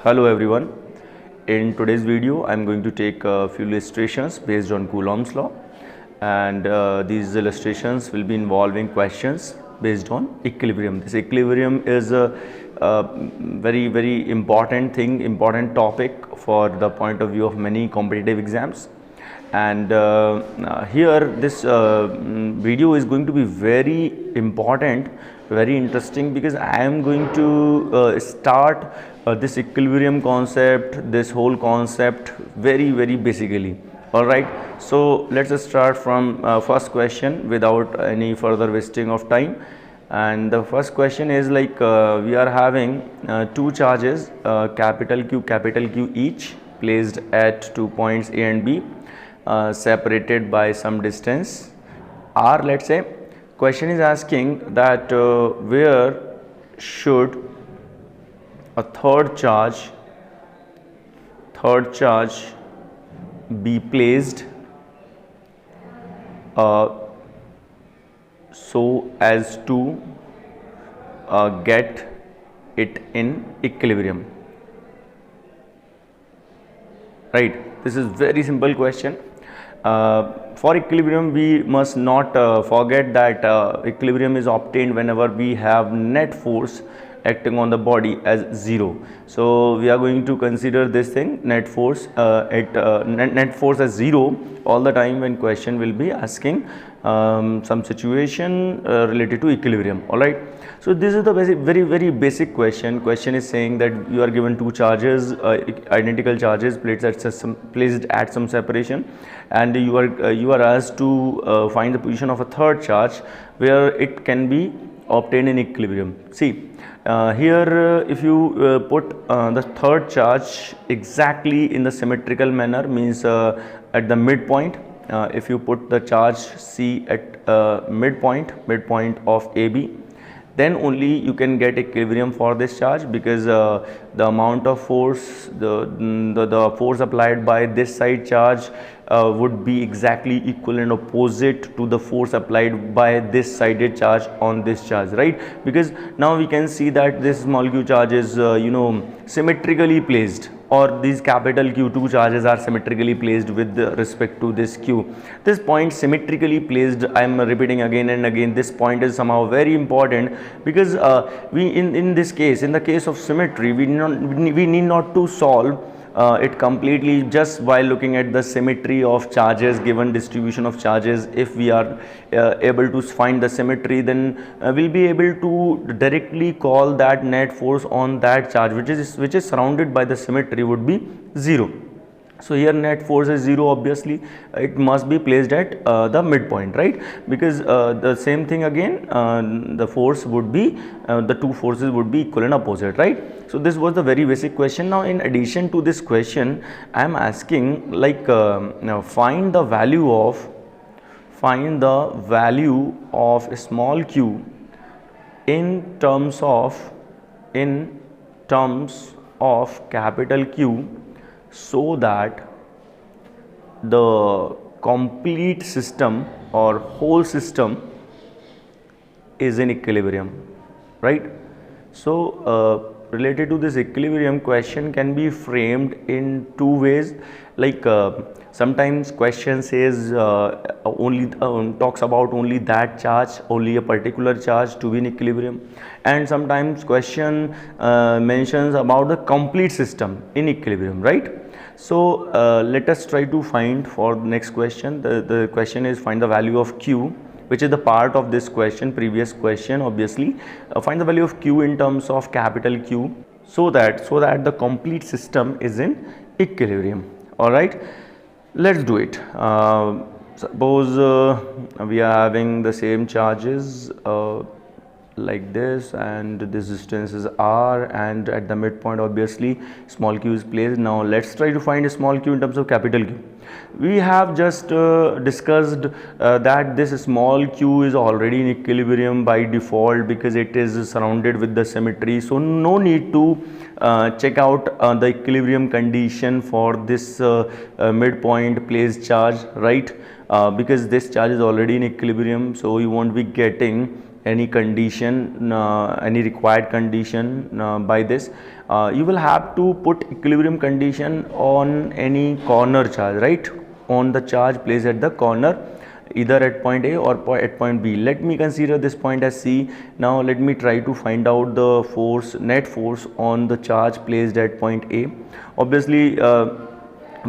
Hello everyone. In today's video I am going to take a few illustrations based on Coulomb's law, and these illustrations will be involving questions based on equilibrium. This equilibrium is a very important thing, important topic for the point of view of many competitive exams. And here this video is going to be very important, very interesting, because I am going to start this equilibrium concept, this whole concept very basically. All right, so let's start from first question without any further wasting of time. And the first question is like we are having two charges, capital Q each, placed at 2 points A and B, separated by some distance r. Let's say question is asking that where should a third charge be placed so as to get it in equilibrium, right? This is very simple question. For equilibrium we must not forget that equilibrium is obtained whenever we have net force acting on the body as 0. So we are going to consider this thing, net force net force as 0 all the time when question will be asking some situation related to equilibrium. All right, so this is the very basic question. Question is saying that you are given two charges, identical charges placed at some separation, and you are asked to find the position of a third charge where it can be obtained in equilibrium. See, here if you put the third charge exactly in the symmetrical manner, means at the midpoint, if you put the charge C at midpoint of AB, then only you can get equilibrium for this charge, because the amount of force, the force applied by this side charge would be exactly equal and opposite to the force applied by this sided charge on this charge, right? Because now we can see that this small q charge is symmetrically placed, or these capital Q2 charges are symmetrically placed with respect to this Q. This point symmetrically placed, I am repeating again and again, this point is somehow very important, because we in this case, in the case of symmetry, we need not to solve it completely just by looking at the symmetry of charges, given distribution of charges. If we are able to find the symmetry, then we'll be able to directly call that net force on that charge which is surrounded by the symmetry would be 0. So here net force is 0, obviously it must be placed at the midpoint, right? Because the same thing again, the force would be the two forces would be equal and opposite, right? So this was the very basic question. Now in addition to this question, I am asking like now find the value of small q in terms of capital Q, so that the complete system or whole system is in equilibrium, right? So related to this equilibrium, question can be framed in two ways. Like sometimes question says only talks about only that charge, only a particular charge to be in equilibrium, and sometimes question mentions about the complete system in equilibrium, right? So let us try to find for the next question. The question is find the value of Q, which is the part of this question, previous question obviously. Find the value of Q in terms of capital Q, so that the complete system is in equilibrium. All right, let's do it. Suppose we are having the same charges like this, and this distance is r, and at the midpoint obviously small q is placed. Now let's try to find a small q in terms of capital Q. We have just discussed that this small q is already in equilibrium by default, because it is surrounded with the symmetry. So no need to check out the equilibrium condition for this midpoint placed charge, right? Because this charge is already in equilibrium, so you won't be getting any condition, any required condition by this. You will have to put equilibrium condition on any corner charge, right, on the charge placed at the corner, either at point A or at point B. Let me consider this point as C. Now let me try to find out the force, net force on the charge placed at point A. Obviously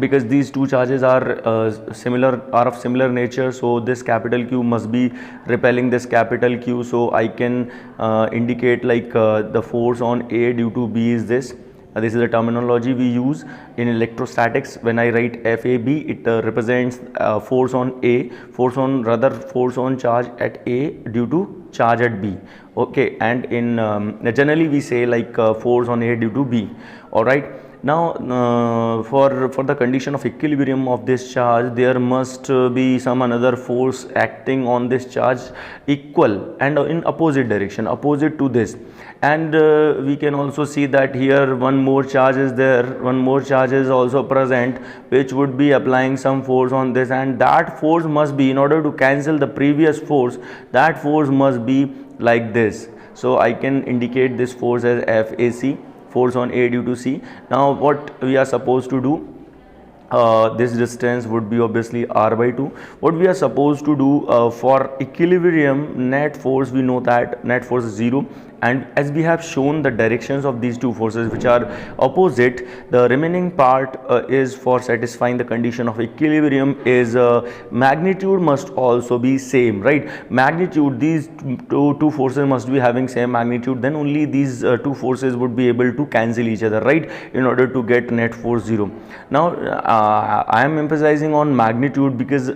because these two charges are of similar nature, so this capital Q must be repelling this capital Q. So I can indicate like the force on A due to B is this. This is the terminology we use in electrostatics. When I write FAB, it represents force on A, force on charge at A due to charge at B. Okay, and in generally we say like force on A due to B. All right. Now for the condition of equilibrium of this charge, there must be some another force acting on this charge equal and in opposite direction, opposite to this. And we can also see that here one more charge is there, one more charge is also present, which would be applying some force on this, and that force must be, in order to cancel the previous force, that force must be like this. So I can indicate this force as FAC, force on A due to C. Now what we are supposed to do, this distance would be obviously R by 2. What we are supposed to do for equilibrium net force, we know that net force is 0, and as we have shown the directions of these two forces which are opposite, the remaining part is for satisfying the condition of equilibrium is magnitude must also be same, right? Magnitude, these two forces must be having same magnitude, then only these two forces would be able to cancel each other, right, in order to get net force 0. Now I am emphasizing on magnitude because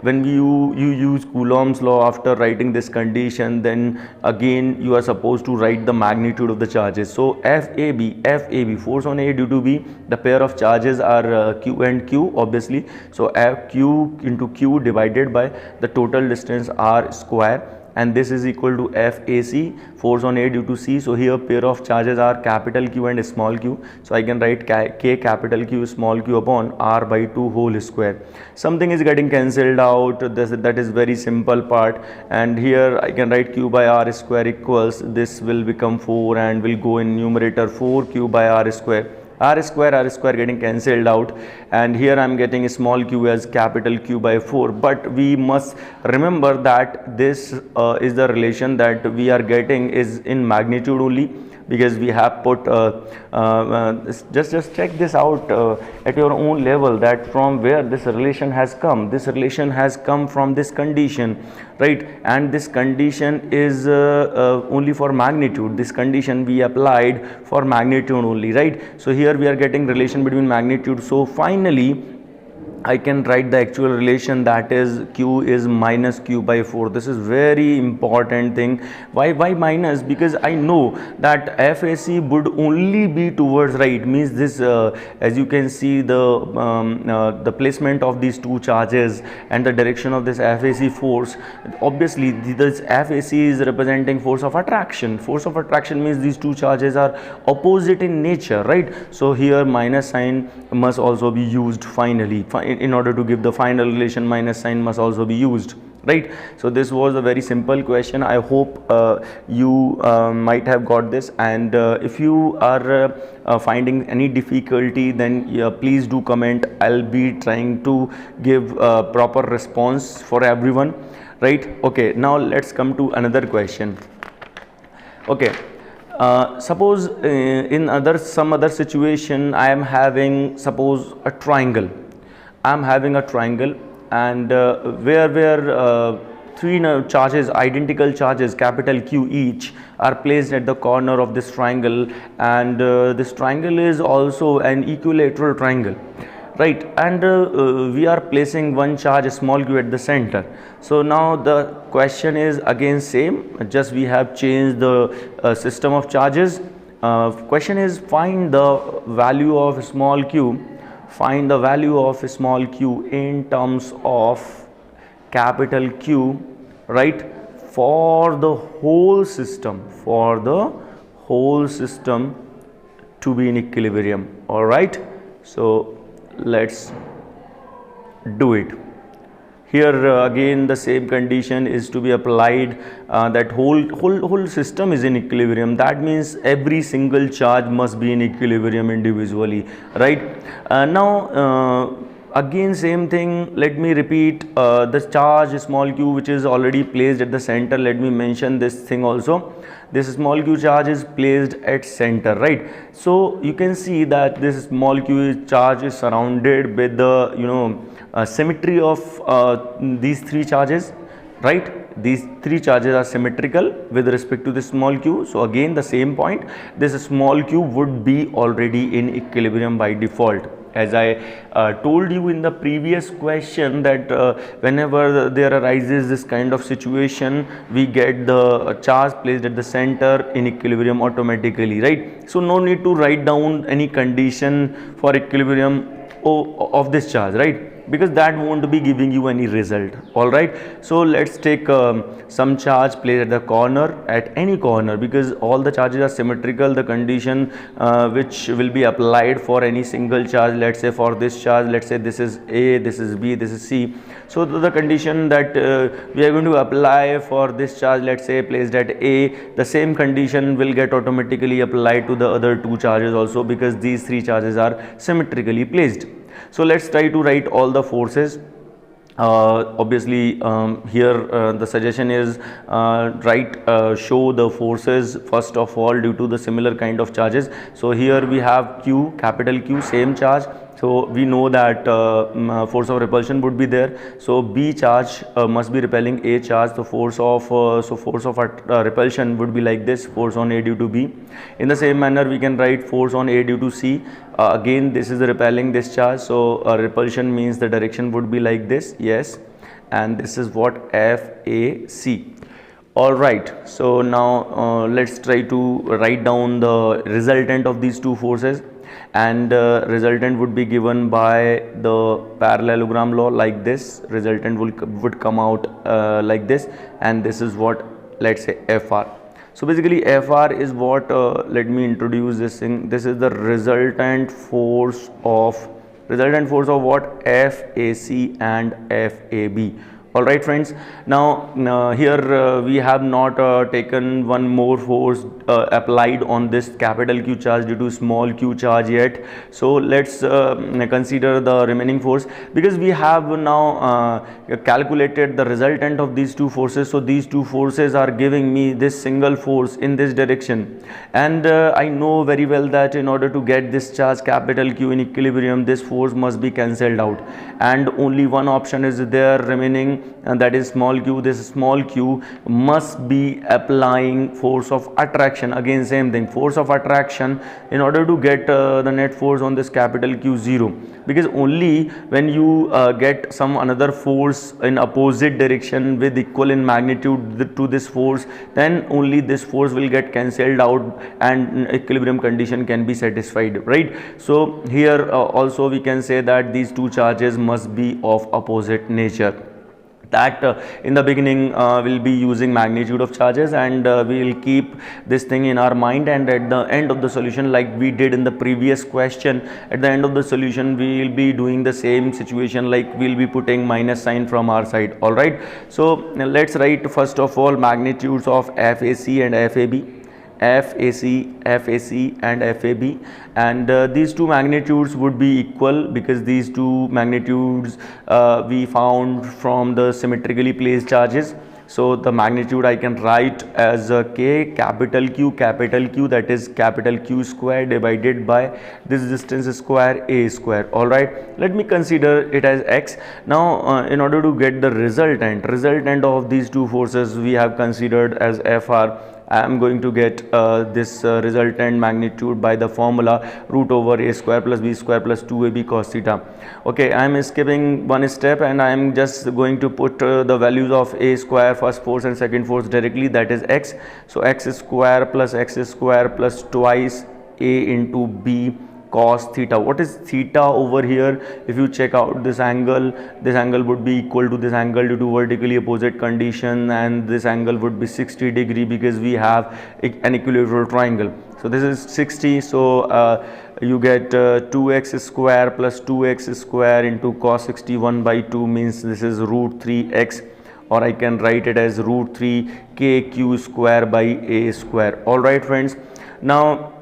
when you use Coulomb's law after writing this condition, then again you are supposed to write the magnitude of the charges. So FAB, force on A due to B, the pair of charges are Q and Q obviously. So Q into Q divided by the total distance R square, and this is equal to FAC, force on A due to C. So here pair of charges are capital Q and small q. So I can write K capital Q small q upon R by 2 whole square. Something is getting cancelled out, that is very simple part, and here I can write Q by R square equals, this will become 4 and will go in numerator 4 Q by R square. R square getting cancelled out, and here I am getting a small q as capital Q by 4. But we must remember that this is the relation that we are getting is in magnitude only, because we have put just check this out at your own level, that from where this relation has come. This relation has come from this condition, right, and this condition is only for magnitude. This condition we applied for magnitude only, right? So here we are getting relation between magnitude. So finally I can write the actual relation, that is Q is minus Q by 4. This is very important thing. Why minus? Because I know that FAC would only be towards right, means this as you can see the placement of these two charges and the direction of this FAC force. Obviously this FAC is representing force of attraction. Force of attraction means these two charges are opposite in nature, right? So here minus sign must also be used finally. In order to give the final relation, minus sign must also be used, right? So this was a very simple question. I hope you might have got this, and if you are finding any difficulty, then please do comment. I'll be trying to give proper response for everyone, right? Okay, now let's come to another question. Okay, suppose in some other situation I am having, suppose a triangle. I am having a triangle, and where three charges, identical charges, capital Q each, are placed at the corner of this triangle, and this triangle is also an equilateral triangle, right? And we are placing one charge, small q, at the center. So now the question is again same, just we have changed the system of charges. Question is, find the value of small q. Find the value of small q in terms of capital Q, right, for the whole system, to be in equilibrium. All right, so let's do it. Here again the same condition is to be applied, that whole system is in equilibrium. That means every single charge must be in equilibrium individually, right? Now again same thing, let me repeat, the charge small q which is already placed at the center. Let me mention this thing also. This small q charge is placed at center, right? So you can see that this small q charge is surrounded with the symmetry of these three charges, right? These three charges are symmetrical with respect to the small q. So again the same point, this small q would be already in equilibrium by default. As I told you in the previous question that whenever there arises this kind of situation, we get the charge placed at the center in equilibrium automatically, right? So no need to write down any condition for equilibrium of this charge, right? Because that won't be giving you any result. All right, so let's take some charge placed at the corner, at any corner, because all the charges are symmetrical. The condition which will be applied for any single charge, let's say for this charge, let's say this is A, this is B, this is C. So the condition that we are going to apply for this charge, let's say placed at A, the same condition will get automatically applied to the other two charges also, because these three charges are symmetrically placed. So let's try to write all the forces. Obviously here the suggestion is show the forces first of all due to the similar kind of charges. So here we have Q, capital Q, same charge. So we know that force of repulsion would be there. So B charge must be repelling A charge. So force of repulsion would be like this: force on A due to B. In the same manner, we can write force on A due to C. Again, this is repelling this charge. So repulsion means the direction would be like this. Yes, and this is what FAC. All right. So now let's try to write down the resultant of these two forces. And resultant would be given by the parallelogram law like this. Resultant would come out like this, and this is what, let's say, FR. So basically FR is what, let me introduce this thing. This is the resultant force of what? FAC and FAB. All right, friends. Now here we have not taken one more force applied on this capital Q charge due to small q charge yet. So let's consider the remaining force, because we have now calculated the resultant of these two forces. So these two forces are giving me this single force in this direction, and I know very well that in order to get this charge capital Q in equilibrium, this force must be cancelled out, and only one option is there remaining, and that is small q. This small q must be applying force of attraction. Again same thing, force of attraction, in order to get the net force on this capital Q 0, because only when you get some another force in opposite direction with equal in magnitude to this force, then only this force will get cancelled out and equilibrium condition can be satisfied, right? So here also we can say that these two charges must be of opposite nature. That in the beginning we'll be using magnitude of charges, and we will keep this thing in our mind, and at the end of the solution, like we did in the previous question, at the end of the solution we will be doing the same situation, like we'll be putting minus sign from our side. All right, so let's write first of all magnitudes of FAC and FAB. FAC and FAB, and these two magnitudes would be equal, because these two magnitudes we found from the symmetrically placed charges. So the magnitude I can write as K capital Q, that is capital Q square divided by this distance square, A square. All right, let me consider it as X. Now in order to get the resultant of these two forces we have considered as FR, I am going to get this resultant magnitude by the formula root over a square plus b square plus 2ab cos theta. Okay, I am skipping one step and I am just going to put the values of a square, first force and second force directly, that is x. So x square plus twice a into b cos theta. What is theta over here? If you check out this angle would be equal to this angle due to vertically opposite condition, and this angle would be 60 degree because we have an equilateral triangle. So this is 60. So you get 2x square plus 2x square into cos 61 by 2 means this is root 3x, or I can write it as root 3 kq square by a square. All right friends, now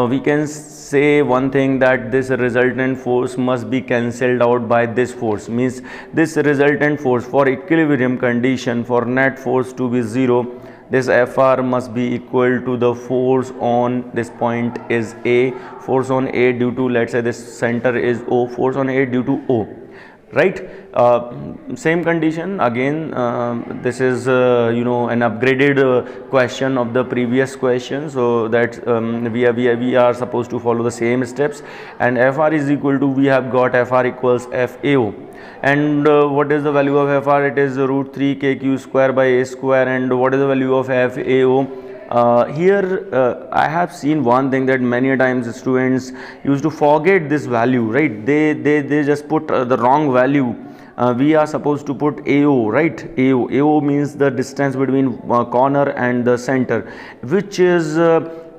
we can say one thing, that this resultant force must be cancelled out by this force, means this resultant force for equilibrium condition for net force to be 0, this Fr must be equal to the force on this point is A, force on A due to, let's say this center is O, force on A due to O, right? Same condition again. This is you know, an upgraded question of the previous question, so that we are supposed to follow the same steps. And Fr is equal to, we have got Fr equals FAO, and what is the value of Fr? It is root 3 kq square by a square. And what is the value of FAO? Here I have seen one thing, that many times students used to forget this value, right? They just put the wrong value. We are supposed to put AO, right? AO means the distance between corner and the center, which is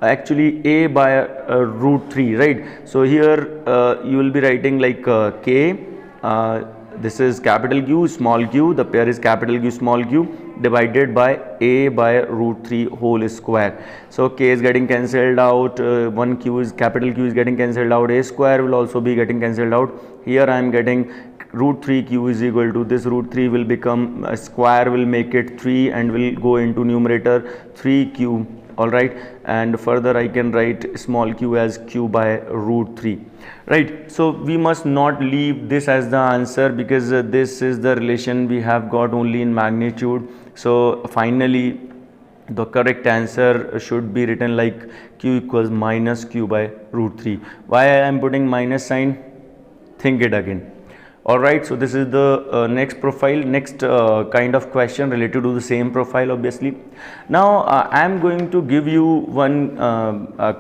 actually A by root 3, right? So here you will be writing like K, this is capital Q, small q, the pair is capital Q, small q, divided by A by root 3 whole square. So K is getting cancelled out, one Q is, capital Q is getting cancelled out, A square will also be getting cancelled out. Here I am getting root 3 q is equal to, this root 3 will become a square, will make it 3 and will go into numerator 3q, all right. And further I can write small q as q by root 3, right. So we must not leave this as the answer, because this is the relation we have got only in magnitude. So finally the correct answer should be written like q equals minus q by root 3. Why I am putting minus sign? Think it again. All right, so this is the next profile, next kind of question related to the same profile obviously. Now I am going to give you one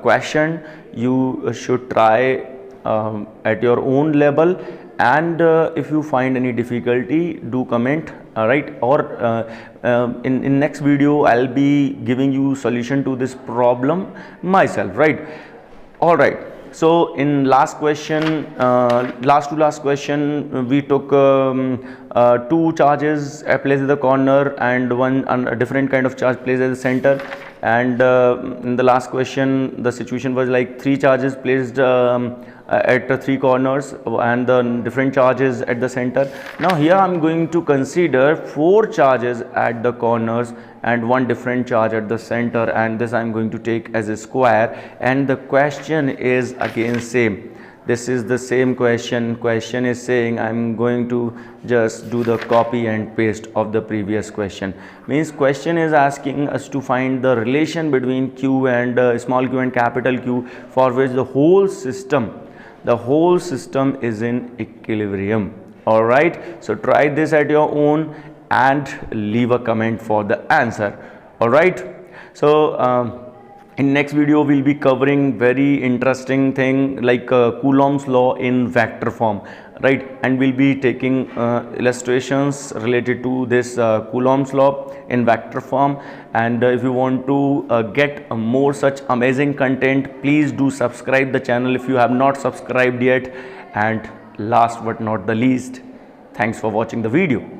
question. You should try at your own level, and if you find any difficulty, do comment, right? Or in next video I'll be giving you solution to this problem myself, right? All right. So in last question, last to last question, we took two charges placed at the corner and one a different kind of charge placed at the center. And in the last question, the situation was like three charges placed at three corners and the different charges at the center. Now here I am going to consider four charges at the corners and one different charge at the center, and this I am going to take as a square. And the question is again same. This is the same question. Question is saying I am going to just do the copy and paste of the previous question. Means question is asking us to find the relation between Q and small q and capital Q, for which the whole system is in equilibrium. All right. So try this at your own and leave a comment for the answer. All right. So in next video we'll be covering very interesting thing like Coulomb's law in vector form, right? And we'll be taking illustrations related to this Coulomb's law in vector form. And if you want to get more such amazing content, please do subscribe the channel if you have not subscribed yet. And last but not the least, thanks for watching the video.